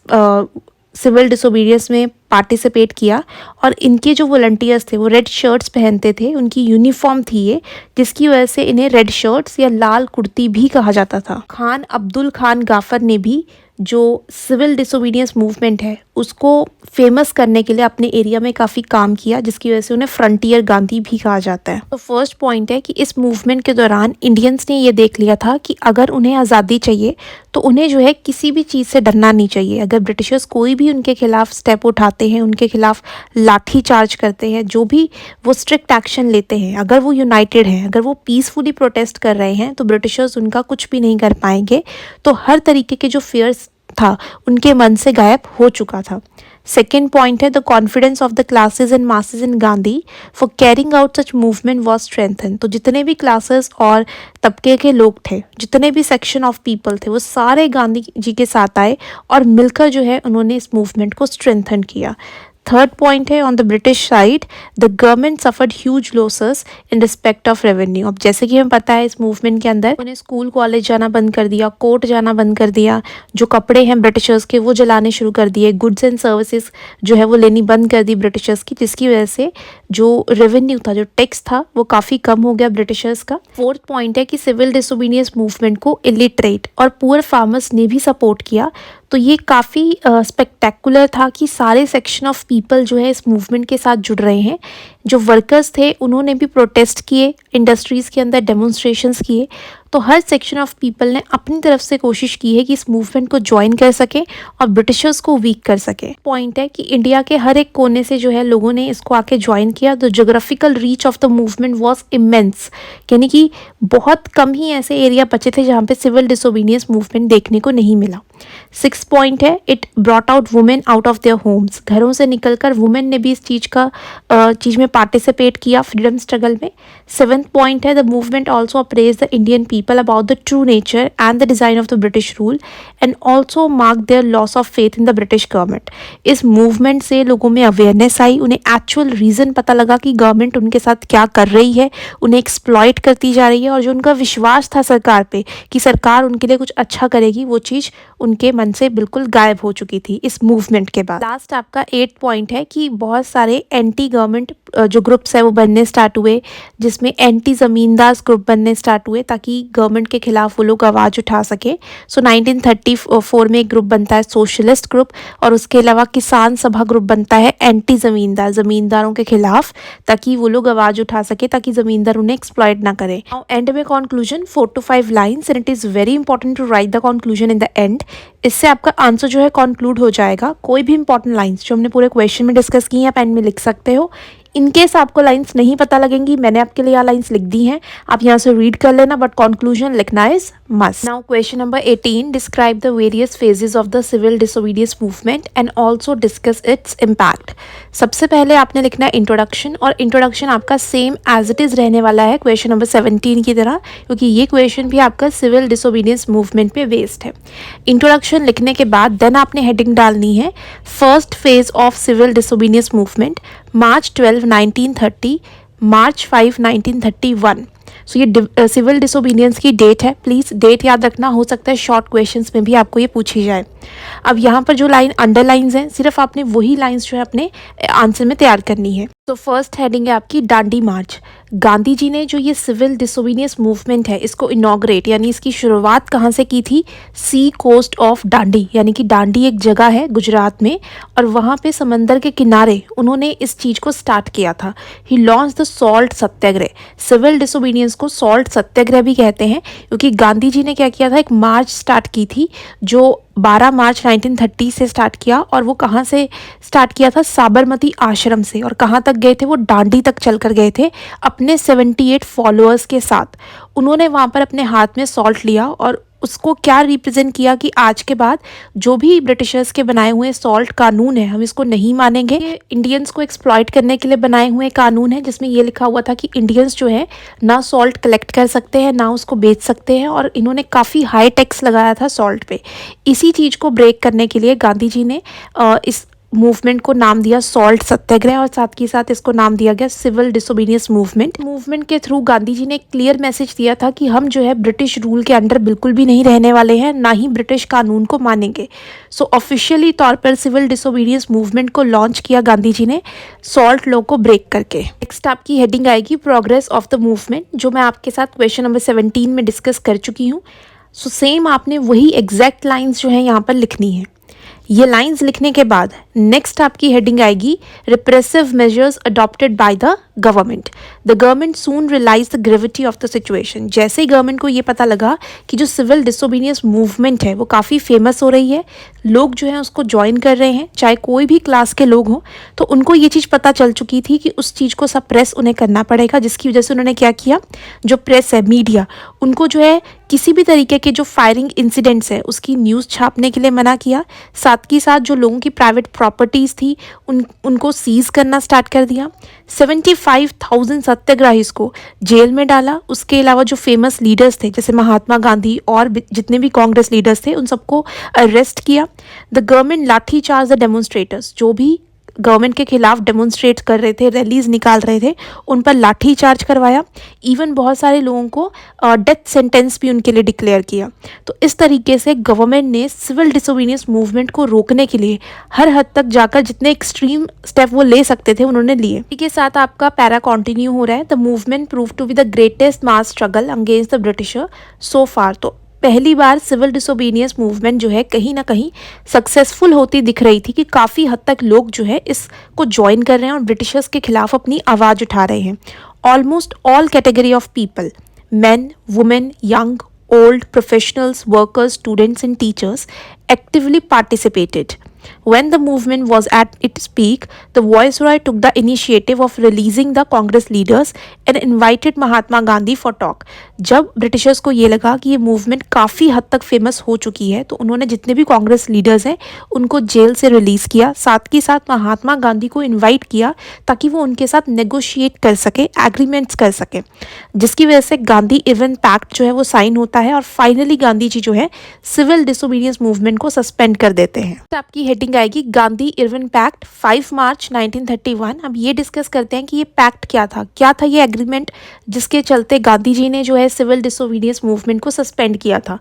सिविल डिसोबीडियंस में पार्टिसिपेट किया। और इनके जो वॉलंटियर्स थे वो रेड शर्ट्स पहनते थे, उनकी यूनिफॉर्म थी ये, जिसकी वजह से इन्हें रेड शर्ट्स या लाल कुर्ती भी कहा जाता था। खान अब्दुल खान गाफर ने भी जो सिविल डिसोबीडियंस मूवमेंट है उसको फेमस करने के लिए अपने एरिया में काफ़ी काम किया, जिसकी वजह से उन्हें फ्रंटियर गांधी भी कहा जाता है। तो फर्स्ट पॉइंट है कि इस मूवमेंट के दौरान इंडियंस ने ये देख लिया था कि अगर उन्हें आज़ादी चाहिए तो उन्हें जो है किसी भी चीज़ से डरना नहीं चाहिए। अगर ब्रिटिशर्स कोई भी उनके खिलाफ स्टेप उठाते हैं, उनके खिलाफ लाठी चार्ज करते हैं, जो भी वो स्ट्रिक्ट एक्शन लेते हैं, अगर वो यूनाइटेड हैं, अगर वो पीसफुली प्रोटेस्ट कर रहे हैं, तो ब्रिटिशर्स उनका कुछ भी नहीं कर पाएंगे। तो हर तरीके के जो फियर्स था उनके मन से गायब हो चुका था। सेकेंड पॉइंट है the confidence of the classes and masses in Gandhi for carrying out such movement was strengthen. तो जितने भी क्लासेस और तबके के लोग थे, जितने भी सेक्शन ऑफ पीपल थे, वो सारे गांधी जी के साथ आए और मिलकर जो है उन्होंने इस मूवमेंट को स्ट्रेंथन किया। थर्ड पॉइंट है on the British side the government suffered huge losses in respect of revenue. अब जैसे कि हमें पता है इस मूवमेंट के अंदर उन्हें स्कूल कॉलेज जाना बंद कर दिया, कोर्ट जाना बंद कर दिया, जो कपड़े हैं ब्रिटिशर्स के वो जलाने शुरू कर दिए, गुड्स एंड सर्विसेज जो है वो लेनी बंद कर दी ब्रिटिशर्स की, जिसकी वजह से जो रेवेन्यू था, जो टैक्स था, वो काफ़ी कम हो गया ब्रिटिशर्स का। फोर्थ पॉइंट है कि सिविल डिसोबीडियंस मूवमेंट को इलिटरेट और पुअर फार्मर्स ने भी सपोर्ट किया। तो ये काफ़ी स्पेक्टेकुलर था कि सारे सेक्शन ऑफ पीपल जो है इस मूवमेंट के साथ जुड़ रहे हैं। जो वर्कर्स थे उन्होंने भी प्रोटेस्ट किए, इंडस्ट्रीज़ के अंदर डेमोन्स्ट्रेशंस किए। तो हर सेक्शन ऑफ पीपल ने अपनी तरफ से कोशिश की है कि इस मूवमेंट को ज्वाइन कर सके और ब्रिटिशर्स को वीक कर सके। पॉइंट है कि इंडिया के हर एक कोने से जो है लोगों ने इसको आके ज्वाइन किया। The geographical reach of the movement was immense, यानी कि बहुत कम ही ऐसे एरिया बचे थे जहाँ पे सिविल डिसोबीडियंस मूवमेंट देखने को नहीं मिला। सिक्स पॉइंट है it brought out women out of their homes. घरों से निकलकर वुमेन ने भी इस चीज़ में पार्टिसिपेट किया फ्रीडम स्ट्रगल में। सेवेंथ पॉइंट है the movement also apprise the Indian people about the true nature and the design of the British rule and also mark there loss of faith in the British government. इस movement से लोगों में awareness आई, उन्हें actual reason पता लगा कि government उनके साथ क्या कर रही है, उन्हें एक्सप्लॉइट करती जा रही है, और जो उनका विश्वास था सरकार पे कि सरकार उनके लिए कुछ अच्छा करेगी, वो चीज़ उनके मन से बिल्कुल गायब हो चुकी थी इस मूवमेंट के बाद। लास्ट आपका 8 पॉइंट है कि बहुत सारे एंटी गवर्नमेंट जो ग्रुप्स है वो बनने स्टार्ट हुए, जिसमें एंटी ज़मींदार ग्रुप बनने स्टार्ट हुए ताकि गवर्नमेंट के खिलाफ वो लोग आवाज़ उठा सके। सो 1934 में एक ग्रुप बनता है सोशलिस्ट ग्रुप, और उसके अलावा किसान सभा ग्रुप बनता है एंटी ज़मींदार, ज़मींदारों के खिलाफ, ताकि वो लोग आवाज़ उठा सके, ताकि ज़मींदार उन्हें एक्सप्लॉइट ना करें। एंड में conclusion 4 to 5 lines and it is very important to write the conclusion in the end. इससे आपका आंसर जो है कंक्लूड हो जाएगा। कोई भी इंपॉर्टेंट लाइन्स जो हमने पूरे क्वेश्चन में डिस्कस की हैं आप एंड में लिख सकते हो। इनकेस आपको लाइंस नहीं पता लगेंगी, मैंने आपके लिए यहाँ लाइंस लिख दी हैं, आप यहाँ से रीड कर लेना, बट कंक्लूजन लिखना is must. Now question number 18, describe the various phases of the civil disobedience movement and also discuss its impact. सबसे पहले आपने लिखना है इंट्रोडक्शन, और इंट्रोडक्शन आपका सेम एज इट इज़ रहने वाला है क्वेश्चन नंबर 17 की तरह, क्योंकि ये क्वेश्चन भी आपका सिविल डिसोबीडियंस मूवमेंट पे बेस्ड है। इंट्रोडक्शन लिखने के बाद देन आपने हेडिंग डालनी है first phase of civil disobedience movement, March 12, 1930, March 5, 1931। So ये सिविल डिसोबीडियंस की डेट है, प्लीज़ डेट याद रखना, हो सकता है शॉर्ट क्वेश्चंस में भी आपको ये पूछी जाए। अब यहाँ पर जो लाइन अंडरलाइंस हैं, सिर्फ आपने वही लाइंस जो है अपने आंसर में तैयार करनी है। तो फर्स्ट हेडिंग है आपकी दांडी मार्च। गांधी जी ने जो ये सिविल डिसोबीडियंस मूवमेंट है इसको इनॉग्रेट यानी इसकी शुरुआत कहाँ से की थी? सी कोस्ट ऑफ दांडी, यानी कि दांडी एक जगह है गुजरात में, और वहाँ पे समंदर के किनारे उन्होंने इस चीज़ को स्टार्ट किया था। He launched the salt Satyagraha. Civil disobedience को सॉल्ट सत्याग्रह भी कहते हैं, क्योंकि गांधी जी ने क्या किया था, एक मार्च स्टार्ट की थी जो 12 मार्च 1930 से स्टार्ट किया, और वो कहाँ से स्टार्ट किया था? साबरमती आश्रम से। और कहाँ तक गए थे? वो दांडी तक चलकर गए थे अपने 78 फॉलोअर्स के साथ। उन्होंने वहाँ पर अपने हाथ में सॉल्ट लिया और उसको क्या रिप्रेजेंट किया कि आज के बाद जो भी ब्रिटिशर्स के बनाए हुए सॉल्ट कानून है हम इसको नहीं मानेंगे। ये इंडियंस को एक्सप्लॉइट करने के लिए बनाए हुए कानून है, जिसमें ये लिखा हुआ था कि इंडियंस जो है ना सॉल्ट कलेक्ट कर सकते हैं ना उसको बेच सकते हैं, और इन्होंने काफ़ी हाई टैक्स लगाया था सॉल्ट पे। इसी चीज़ को ब्रेक करने के लिए गांधी जी ने इस मूवमेंट को नाम दिया सॉल्ट सत्याग्रह और साथ ही साथ इसको नाम दिया गया सिविल डिसोबीडियंस मूवमेंट के थ्रू गांधी जी ने एक क्लियर मैसेज दिया था कि हम जो है ब्रिटिश रूल के अंडर बिल्कुल भी नहीं रहने वाले हैं, ना ही ब्रिटिश कानून को मानेंगे। सो ऑफिशियली तौर पर सिविल डिसोबीडियंस मूवमेंट को लॉन्च किया गांधी जी ने सॉल्ट लॉ को ब्रेक करके। नेक्स्ट आपकी हेडिंग आएगी प्रोग्रेस ऑफ द मूवमेंट, जो मैं आपके साथ क्वेश्चन नंबर 17 में डिस्कस कर चुकी हूँ। सो सेम आपने वही एग्जैक्ट लाइन्स जो है यहाँ पर लिखनी है। ये लाइंस लिखने के बाद नेक्स्ट आपकी हेडिंग आएगी repressive measures adopted by the government. The government soon realise the gravity of the situation. जैसे ही गवर्नमेंट को ये पता लगा कि जो सिविल डिसोबीडियंस मूवमेंट है वो काफ़ी फेमस हो रही है, लोग जो हैं उसको ज्वाइन कर रहे हैं, चाहे कोई भी क्लास के लोग हों, तो उनको ये चीज़ पता चल चुकी थी कि उस चीज़ को सप्रेस उन्हें करना पड़ेगा। जिसकी वजह से उन्होंने क्या किया, जो प्रेस है, मीडिया, उनको जो है किसी भी तरीके के जो फायरिंग इंसिडेंट्स है उसकी न्यूज़ छापने के लिए मना किया। साथ ही साथ जो लोगों की प्राइवेट प्रॉपर्टीज़ थी उनको सीज करना स्टार्ट कर दिया। 75,000 सत्याग्रहीस को जेल में डाला। उसके अलावा जो फेमस लीडर्स थे जैसे महात्मा गांधी और जितने भी कांग्रेस लीडर्स थे उन सबको अरेस्ट किया। द गवर्नमेंट लाठी चार्ज द डेमोन्स्ट्रेटर्स, जो भी गवर्नमेंट के खिलाफ डेमोन्स्ट्रेट कर रहे थे, रैलीज निकाल रहे थे, उन पर लाठी चार्ज करवाया। इवन बहुत सारे लोगों को डेथ सेंटेंस भी उनके लिए डिक्लेयर किया। तो इस तरीके से गवर्नमेंट ने सिविल डिसोबीडियंस मूवमेंट को रोकने के लिए हर हद तक जाकर जितने एक्सट्रीम स्टेप वो ले सकते थे उन्होंने लिए। इसी के साथ आपका पैरा कंटिन्यू हो रहा है। The movement prove to be the greatest mass struggle against the Britisher so far. तो पहली बार सिविल डिसोबीडियंस मूवमेंट जो है कहीं ना कहीं सक्सेसफुल होती दिख रही थी कि काफ़ी हद तक लोग जो है इसको ज्वाइन कर रहे हैं और ब्रिटिशर्स के खिलाफ अपनी आवाज़ उठा रहे हैं। Almost all category of people, men, women, young, old, professionals, workers, students and teachers actively participated. When the movement was at its peak, the Viceroy took the initiative of releasing the Congress leaders and invited Mahatma Gandhi for talk. जब Britishers को ये लगा कि ये movement काफ़ी हद तक famous हो चुकी है तो उन्होंने जितने भी कांग्रेस लीडर्स हैं उनको जेल से रिलीज़ किया। साथ ही साथ महात्मा गांधी को इनवाइट किया ताकि वो उनके साथ नेगोशिएट कर सके, एग्रीमेंट्स कर सके, जिसकी वजह से गांधी इरविन पैक्ट जो है वो साइन होता है और फाइनली गांधी जी जो है सिविल डिसोबीडियंस मूवमेंट को सस्पेंड कर देते हैं। तो आपकी हेडिंग आएगी गांधी इरविन पैक्ट 5 मार्च 1931। अब ये डिस्कस करते हैं कि ये पैक्ट क्या था ये एग्रीमेंट जिसके चलते गांधी जी ने जो है सिविल डिसोबीडियंस मूवमेंट को सस्पेंड किया था।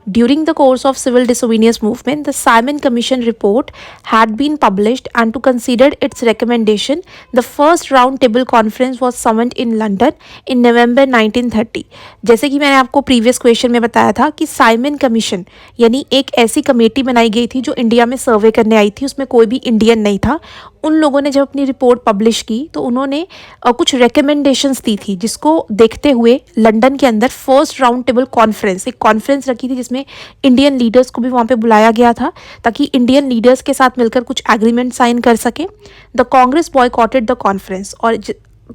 During the course of civil disobedience movement the Simon commission report had been published and to consider its recommendation the first round table conference was summoned in London in November 1930। जैसे कि मैंने आपको previous question में बताया था कि Simon commission यानी एक ऐसी कमेटी बनाई गई थी जो इंडिया में सर्वे करने आई थी, उसमें कोई भी इंडियन नहीं था। उन लोगों ने जब अपनी रिपोर्ट पब्लिश की तो उन्होंने कुछ रिकमेंडेशंस दी थी जिसको देखते हुए लंदन के अंदर फर्स्ट राउंड टेबल कॉन्फ्रेंस, एक कॉन्फ्रेंस रखी थी जिसमें इंडियन लीडर्स को भी वहाँ पे बुलाया गया था ताकि इंडियन लीडर्स के साथ मिलकर कुछ एग्रीमेंट साइन कर सके। The Congress boycotted the conference, और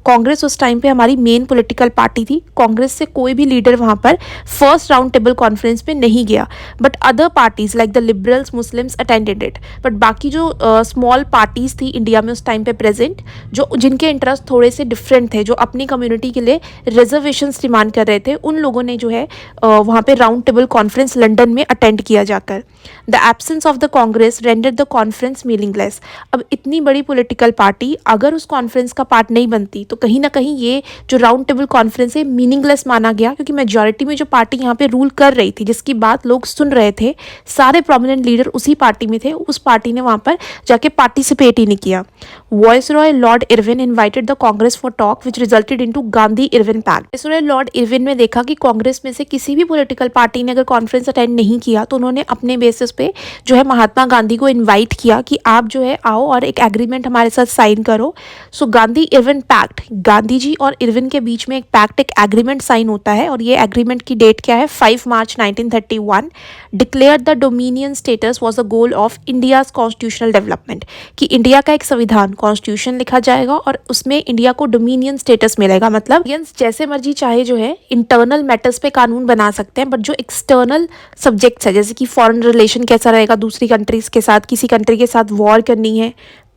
कांग्रेस उस टाइम पे हमारी मेन पॉलिटिकल पार्टी थी। कांग्रेस से कोई भी लीडर वहाँ पर फर्स्ट राउंड टेबल कॉन्फ्रेंस पे नहीं गया, but other parties like the liberals, Muslims attended it. But बाकी जो स्मॉल पार्टीज थी इंडिया में उस टाइम पे प्रेजेंट, जो जिनके इंटरेस्ट थोड़े से डिफरेंट थे, जो अपनी कम्युनिटी के लिए रिजर्वेशंस डिमांड कर रहे थे, उन लोगों ने जो है वहाँ पे राउंड टेबल कॉन्फ्रेंस लंदन में अटेंड किया जाकर। The absence of the Congress rendered the conference meaningless. अब इतनी बड़ी पॉलिटिकल पार्टी अगर उस कॉन्फ्रेंस का पार्ट नहीं बनती तो कहीं ना कहीं ये जो राउंड टेबल कॉन्फ्रेंस है मीनिंगलेस माना गया, क्योंकि मेजॉरिटी में जो पार्टी यहाँ पे रूल कर रही थी, जिसकी बात लोग सुन रहे थे, सारे प्रोमिनेंट लीडर उसी पार्टी में थे, उस पार्टी ने वहाँ पर जाके पार्टिसिपेट ही नहीं किया। Viceroy Lord Irwin invited the Congress for talk which resulted into Gandhi Irwin pact. Viceroy Lord Irwin ने देखा कि कांग्रेस में से किसी भी पॉलिटिकल पार्टी ने अगर कॉन्फ्रेंस अटेंड नहीं किया तो उन्होंने अपने बेसिस पे जो है महात्मा गांधी को इन्वाइट किया कि आप जो है आओ और एक एग्रीमेंट हमारे साथ साइन करो। सो गांधी इरविन पैक्ट, गांधी जी और इरविन के बीच में एक पैक्ट, एक एग्रीमेंट साइन होता है और ये एग्रीमेंट की डेट क्या है, 5 मार्च 1931। Declare the dominion status was the goal of India's constitutional development, कि इंडिया का एक संविधान कॉन्स्टिट्यूशन लिखा जाएगा और उसमें इंडिया को डोमिनियन स्टेटस मिलेगा। मतलब जैसे मर्जी चाहे जो है इंटरनल मैटर्स पे कानून बना सकते हैं, बट जो एक्सटर्नल सब्जेक्ट्स है जैसे कि फॉरेन रिलेशन कैसा रहेगा दूसरी कंट्रीज के साथ, किसी कंट्री के साथ वॉर करनी है,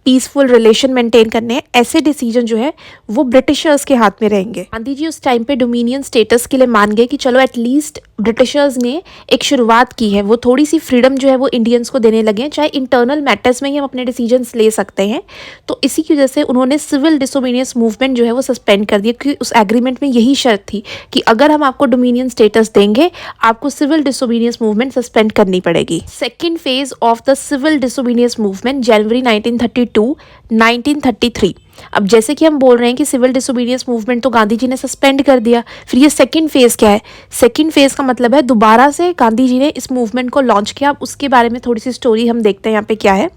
पीसफुल रिलेशन मेंटेन करने हैं, ऐसे डिसीजन जो है वो ब्रिटिशर्स के हाथ में रहेंगे। गांधी जी उस टाइम पे डोमिनियन स्टेटस के लिए मान गए कि चलो एटलीस्ट ब्रिटिशर्स ने एक शुरुआत की है, वो थोड़ी सी फ्रीडम जो है वो इंडियंस को देने लगे हैं, चाहे इंटरनल मैटर्स में ही हम अपने डिसीजंस ले सकते हैं। तो इसी की वजह से उन्होंने सिविल डिसोबीडियंस मूवमेंट जो है वो सस्पेंड कर दिया, क्योंकि उस एग्रीमेंट में यही शर्त थी कि अगर हम आपको डोमिनियन स्टेटस देंगे आपको सिविल डिसोबीडियंस मूवमेंट सस्पेंड करनी पड़ेगी। Second phase of the civil disobedience movement January 1932 1933। अब जैसे कि हम बोल रहे हैं कि सिविल डिसोबीडियंस मूवमेंट तो गांधी जी ने सस्पेंड कर दिया, फिर ये सेकंड फेज क्या है? सेकंड फेज का मतलब है दोबारा से गांधी जी ने इस मूवमेंट को लॉन्च किया। अब उसके बारे में थोड़ी सी स्टोरी हम देखते हैं यहाँ पे क्या है।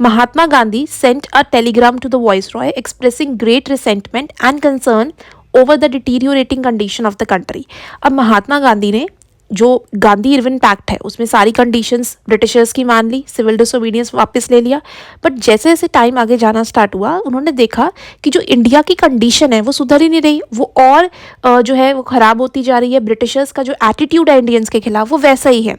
Mahatma Gandhi sent a telegram to the viceroy expressing great resentment and concern over the deteriorating condition of the country. अब महात्मा गांधी ने जो गांधी इरविन पैक्ट है उसमें सारी कंडीशंस ब्रिटिशर्स की मान ली, सिविल डिसोबीडियंस वापस ले लिया, बट जैसे जैसे टाइम आगे जाना स्टार्ट हुआ उन्होंने देखा कि जो इंडिया की कंडीशन है वो सुधर ही नहीं रही, वो और जो है वो ख़राब होती जा रही है। ब्रिटिशर्स का जो एटीट्यूड है इंडियंस के खिलाफ वो वैसा ही है।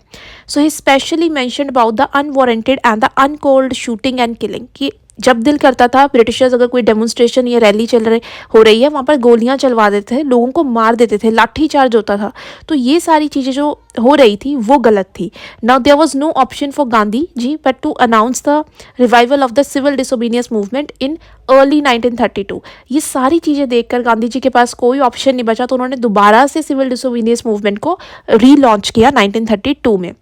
So he specially mentioned about the unwarranted and the uncalled shooting and killing, कि जब दिल करता था ब्रिटिशर्स अगर कोई डेमोन्स्ट्रेशन या रैली हो रही है वहाँ पर गोलियाँ चलवा देते थे, लोगों को मार देते थे, लाठी चार्ज होता था। तो ये सारी चीज़ें जो हो रही थी वो गलत थी। Now there was no option for Gandhi ji but to announce the revival of the civil disobedience movement in early 1932। ये सारी चीज़ें देखकर गांधी जी के पास कोई ऑप्शन नहीं बचा, तो उन्होंने दोबारा से सिविल डिसोबीडियंस मूवमेंट को रीलॉन्च किया 1932 में।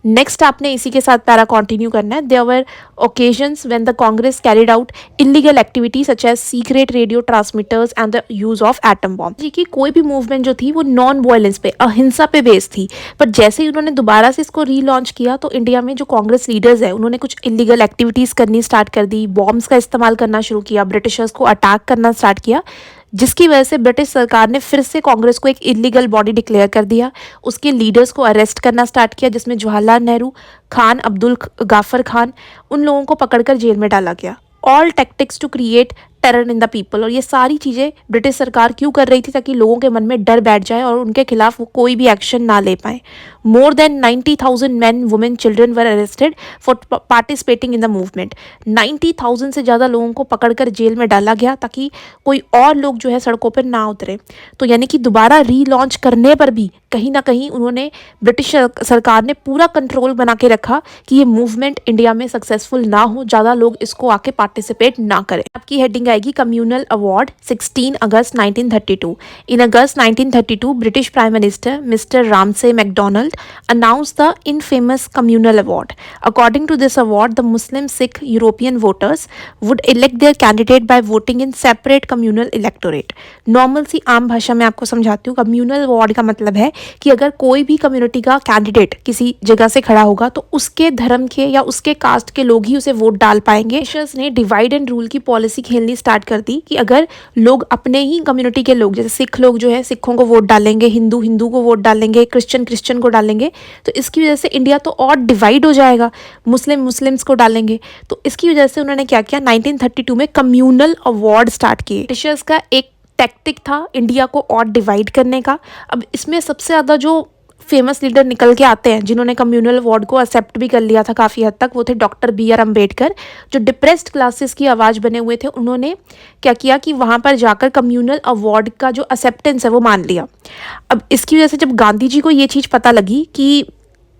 नेक्स्ट आपने इसी के साथ पैरा कंटिन्यू करना है। There were occasions when the Congress carried out illegal activity such as secret radio transmitters and the use of atom bomb. Ji की कोई भी मूवमेंट जो थी वो नॉन वायलेंस पे, अहिंसा पे बेस्ड थी, पर जैसे ही उन्होंने दोबारा से इसको रीलॉन्च किया तो इंडिया में जो कांग्रेस लीडर्स है उन्होंने कुछ इलीगल एक्टिविटीज़ करनी स्टार्ट कर दी, बॉम्ब्स का इस्तेमाल करना शुरू किया, ब्रिटिशर्स को अटैक करना स्टार्ट किया, जिसकी वजह से ब्रिटिश सरकार ने फिर से कांग्रेस को एक इलीगल बॉडी डिक्लेयर कर दिया। उसके लीडर्स को अरेस्ट करना स्टार्ट किया, जिसमें जवाहरलाल नेहरू, खान अब्दुल गाफर खान, उन लोगों को पकड़कर जेल में डाला गया। All tactics to create terror in the people. और ये सारी चीज़ें ब्रिटिश सरकार क्यों कर रही थी? ताकि लोगों के मन में डर बैठ जाए और उनके खिलाफ वो कोई भी एक्शन ना ले पाए। More than 90,000 man women children were arrested for participating in the movement. 90,000 से ज़्यादा लोगों को पकड़कर जेल में डाला गया ताकि कोई और लोग जो है सड़कों पर ना उतरे। तो यानी कि दोबारा रीलॉन्च करने पर भी कहीं ना कहीं उन्होंने ब्रिटिश सरकार ने पूरा कंट्रोल बना के रखा कि ये मूवमेंट इंडिया में सक्सेसफुल ना हो, ज़्यादा लोग इसको आके पार्टिसिपेट ना करें। आपकी हेडिंग आएगी communal award 16 August 1932। In August 1932 British prime minister mister Ramsay McDonald announced the infamous communal award. According to this award, the Muslim, Sikh, European voters would elect their candidate by voting in separate communal electorate. Normal सी आम भाषा में आपको समझाती हूँ। Communal award का मतलब है कि अगर कोई भी कम्युनिटी का कैंडिडेट किसी जगह से खड़ा होगा तो उसके धर्म के या उसके कास्ट के लोग ही उसे वोट डाल पाएंगे। ब्रिटिशर्स ने डिवाइड एंड रूल की पॉलिसी खेलनी स्टार्ट कर दी कि अगर लोग अपने ही कम्युनिटी के लोग, जैसे सिख लोग जो है सिखों को वोट डालेंगे, हिंदू हिंदू को वोट डालेंगे, क्रिश्चियन क्रिश्चियन को डालेंगे, तो इसकी वजह से इंडिया तो और डिवाइड हो जाएगा। मुस्लिम मुस्लिम्स को डालेंगे, तो इसकी वजह से उन्होंने क्या किया, 1932 में कम्युनल अवार्ड स्टार्ट किए। ब्रिटिशर्स का एक टैक्टिक था इंडिया को और डिवाइड करने का। अब इसमें सबसे ज़्यादा जो फेमस लीडर निकल के आते हैं जिन्होंने कम्युनल अवार्ड को एक्सेप्ट भी कर लिया था काफ़ी हद तक, वो थे डॉक्टर BR अम्बेडकर, जो डिप्रेस्ड क्लासेस की आवाज़ बने हुए थे। उन्होंने क्या किया कि वहाँ पर जाकर कम्युनल अवार्ड का जो एक्सेप्टेंस है वो मान लिया। अब इसकी वजह से जब गांधी जी को ये चीज़ पता लगी कि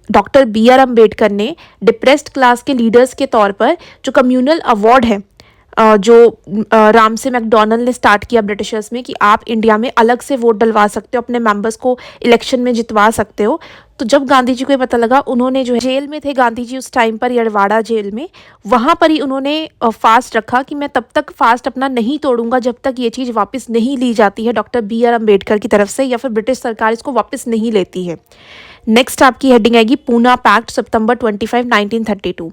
डॉक्टर BR अम्बेडकर ने डिप्रेस्ड क्लास के लीडर्स के तौर पर जो कम्युनल अवार्ड है जो रामसे मैकडोनाल्ड ने स्टार्ट किया ब्रिटिशर्स में कि आप इंडिया में अलग से वोट डलवा सकते हो, अपने मेंबर्स को इलेक्शन में जितवा सकते हो, तो जब गांधी जी को ये पता लगा, उन्होंने जो है जेल में थे गांधी जी उस टाइम पर, यड़वाड़ा जेल में, वहाँ पर ही उन्होंने फास्ट रखा कि मैं तब तक फास्ट अपना नहीं तोड़ूंगा जब तक ये चीज़ वापस नहीं ली जाती है डॉक्टर BR अम्बेडकर की तरफ से, या फिर ब्रिटिश सरकार इसको वापस नहीं लेती है। नेक्स्ट आपकी हेडिंग आएगी Poona pact September 25, 1932।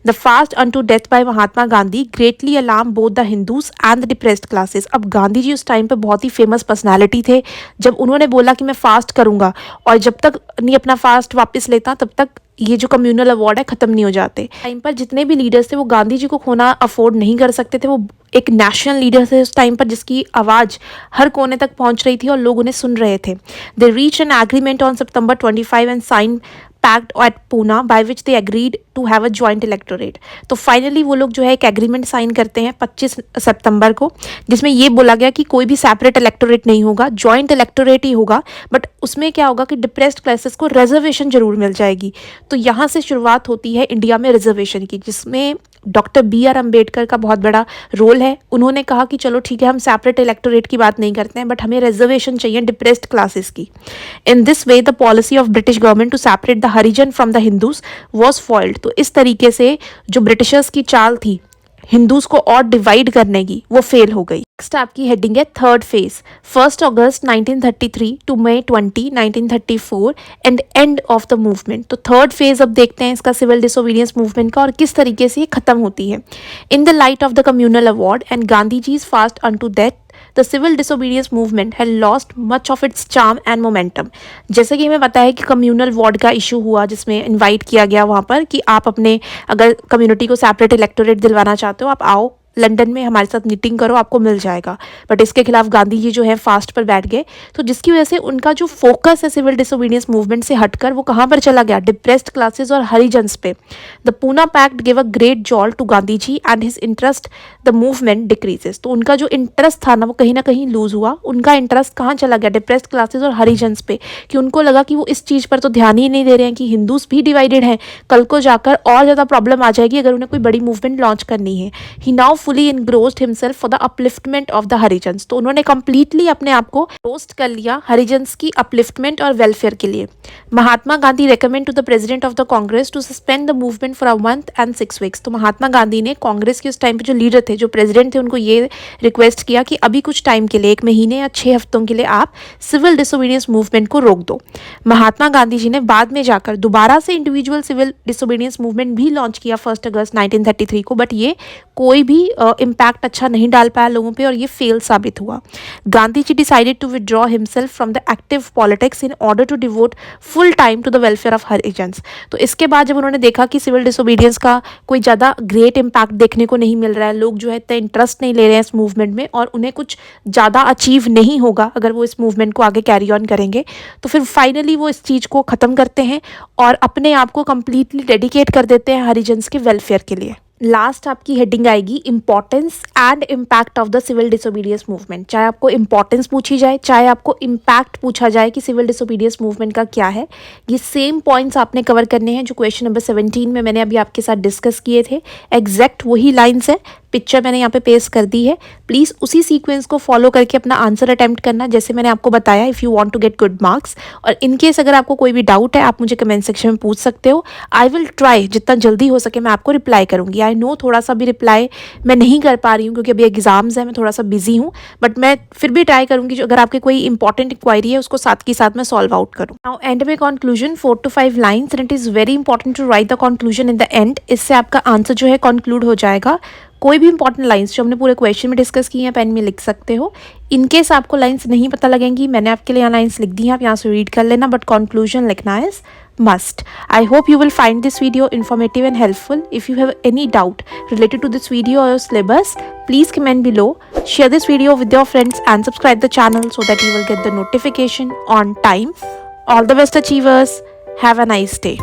The fast unto death by Mahatma Gandhi greatly alarm both the Hindus and the depressed classes. अब गांधी जी उस टाइम पे बहुत ही फेमस पर्सनालिटी थे। जब उन्होंने बोला कि मैं फास्ट करूंगा और जब तक नहीं अपना फास्ट वापस लेता तब तक ये जो कम्युनल अवार्ड है ख़त्म नहीं हो जाते। टाइम पर जितने भी लीडर्स थे वो गांधी जी को खोना अफोर्ड नहीं कर सकते थे। वो एक नेशनल लीडर थे उस टाइम पर जिसकी आवाज़ हर कोने तक पहुंच रही थी और लोग उन्हें सुन रहे थे। They reach an agreement on September 25 and sign pact at Poona by which they agreed to have a joint electorate. तो फाइनली वो लोग जो है एक एग्रीमेंट साइन करते हैं 25 सितंबर को, जिसमें ये बोला गया कि कोई भी सेपरेट इलेक्टोरेट नहीं होगा, जॉइंट इलेक्टोरेट ही होगा। बट उसमें क्या होगा कि डिप्रेस्ड क्लासेस को रिजर्वेशन जरूर मिल जाएगी। तो यहाँ से शुरुआत होती है इंडिया में रिजर्वेशन की, जिसमें डॉक्टर BR अम्बेडकर का बहुत बड़ा रोल है। उन्होंने कहा कि चलो ठीक है, हम सेपरेट इलेक्टोरेट की बात नहीं करते हैं, बट हमें रिजर्वेशन चाहिए डिप्रेस्ड क्लासेस की। In this way the policy of British government to separate the Harijan from the Hindus was foiled. तो इस तरीके से जो ब्रिटिशर्स की चाल थी हिंदूज को और डिवाइड करने की, वो फेल हो गई। नेक्स्ट आपकी हेडिंग है third phase, 1 August 1933 to May 20, 1934 end end of the movement. तो थर्ड फेज अब देखते हैं इसका सिविल डिसोबीडियंस मूवमेंट का और किस तरीके से ये खत्म होती है। In the light of the communal award and Gandhi ji's fast unto death, the civil disobedience movement had lost much of its charm and momentum. जैसे कि हमें पता है कि कम्युनल वार्ड का इशू हुआ, जिसमें इनवाइट किया गया वहाँ पर कि आप अपने अगर कम्युनिटी को सेपरेट इलेक्टोरेट दिलवाना चाहते हो, आप आओ लंदन में हमारे साथ मीटिंग करो, आपको मिल जाएगा। बट इसके खिलाफ गांधी जी जो है फास्ट पर बैठ गए। तो जिसकी वजह से उनका जो फोकस है सिविल डिसोबीडियंस मूवमेंट से हटकर वो कहाँ पर चला गया, डिप्रेस्ड क्लासेस और हरिजन्स पे। The Poona pact give a great jolt to Gandhi ji and his interest the movement decreases. तो उनका जो इंटरेस्ट था ना वो कहीं ना कहीं लूज हुआ। उनका इंटरेस्ट कहाँ चला गया, डिप्रेस्ड क्लासेस और हरिजन्स पे, कि उनको लगा कि वो इस चीज़ पर तो ध्यान ही नहीं दे रहे हैं कि हिंदूज भी डिवाइडेड हैं, कल को जाकर और ज़्यादा प्रॉब्लम आ जाएगी अगर उन्हें कोई बड़ी मूवमेंट लॉन्च करनी है। He now fully engrossed himself for the upliftment of the Harijans. तो उन्होंने कंप्लीटली अपने आप को रोस्ट कर लिया हरिजन्स की अपलिफ्टमेंट और वेलफेयर के लिए। Mahatma Gandhi recommend to the president of the Congress to suspend the movement for a month and 6 weeks. तो महात्मा गांधी ने कांग्रेस के उस टाइम पे जो लीडर थे, जो प्रेसिडेंट थे, उनको ये रिक्वेस्ट किया कि अभी कुछ टाइम के लिए, 1 महीने या 6 हफ्तों के लिए आप सिविल डिसोबीडियंस मूवमेंट को रोक दो। महात्मा गांधी जी ने बाद में जाकर दोबारा से इंडिविजुअल सिविल डिसोबीडियंस मूवमेंट भी लॉन्च किया 1 अगस्त 1933 को, बट ये कोई भी इम्पैक्ट अच्छा नहीं डाल पाया लोगों पे और ये फेल साबित हुआ। Gandhi ji decided to withdraw himself from the active politics in order to devote full time to the welfare of Harijans. तो इसके बाद जब उन्होंने देखा कि सिविल डिसोबीडियंस का कोई ज़्यादा ग्रेट इम्पैक्ट देखने को नहीं मिल रहा है, लोग जो है इतना इंटरेस्ट नहीं ले रहे हैं इस मूवमेंट में और उन्हें कुछ ज़्यादा अचीव नहीं होगा अगर वो इस मूवमेंट को आगे कैरी ऑन करेंगे, तो फिर फाइनली वो इस चीज़ को ख़त्म करते हैं और अपने आप को कम्प्लीटली डेडिकेट कर देते हैं हरिजन्स के वेलफेयर के लिए। लास्ट आपकी हेडिंग आएगी importance and impact of the civil disobedience movement. चाहे आपको इंपॉर्टेंस पूछी जाए, चाहे आपको इम्पैक्ट पूछा जाए कि सिविल डिसोबीडियंस मूवमेंट का क्या है, ये सेम पॉइंट्स आपने कवर करने हैं जो क्वेश्चन नंबर 17 में मैंने अभी आपके साथ डिस्कस किए थे। एग्जैक्ट वही लाइन्स है, पिक्चर मैंने यहाँ पे पेस्ट कर दी है। प्लीज़ उसी सीक्वेंस को फॉलो करके अपना आंसर अटेम्प्ट करना जैसे मैंने आपको बताया, if you want to get good marks. और इन केस अगर आपको कोई भी डाउट है आप मुझे कमेंट सेक्शन में पूछ सकते हो। आई विल ट्राई, जितना जल्दी हो सके मैं आपको रिप्लाई करूँगी। आई नो थोड़ा सा भी रिप्लाई मैं नहीं कर पा रही हूँ क्योंकि अभी एग्जाम्स हैं, मैं थोड़ा सा बिजी हूँ, बट मैं फिर भी ट्राई करूँगी जो अगर आपके कोई इंपॉर्टेंट इंक्वायरी है उसको साथ के साथ मैं सॉल्व आउट करूँ। नाउ एंड में conclusion 4 to 5 lines and it is very important to write the conclusion in the end. इससे आपका आंसर जो है कंक्लूड हो जाएगा। कोई भी इंपॉर्टेंट लाइंस जो हमने पूरे क्वेश्चन में डिस्कस की हैं पेन में लिख सकते हो। इनकेस आपको लाइंस नहीं पता लगेंगी, मैंने आपके लिए यहाँ लाइंस लिख दी हैं, आप यहाँ से रीड कर लेना, बट कंक्लूजन लिखना is must. I hope you will find this video informative and helpful. If you have any doubt related to this video or your syllabus, please comment below. Share this video with your friends and subscribe the channel so that you will get the notification on time. All the best achievers. Have a nice day.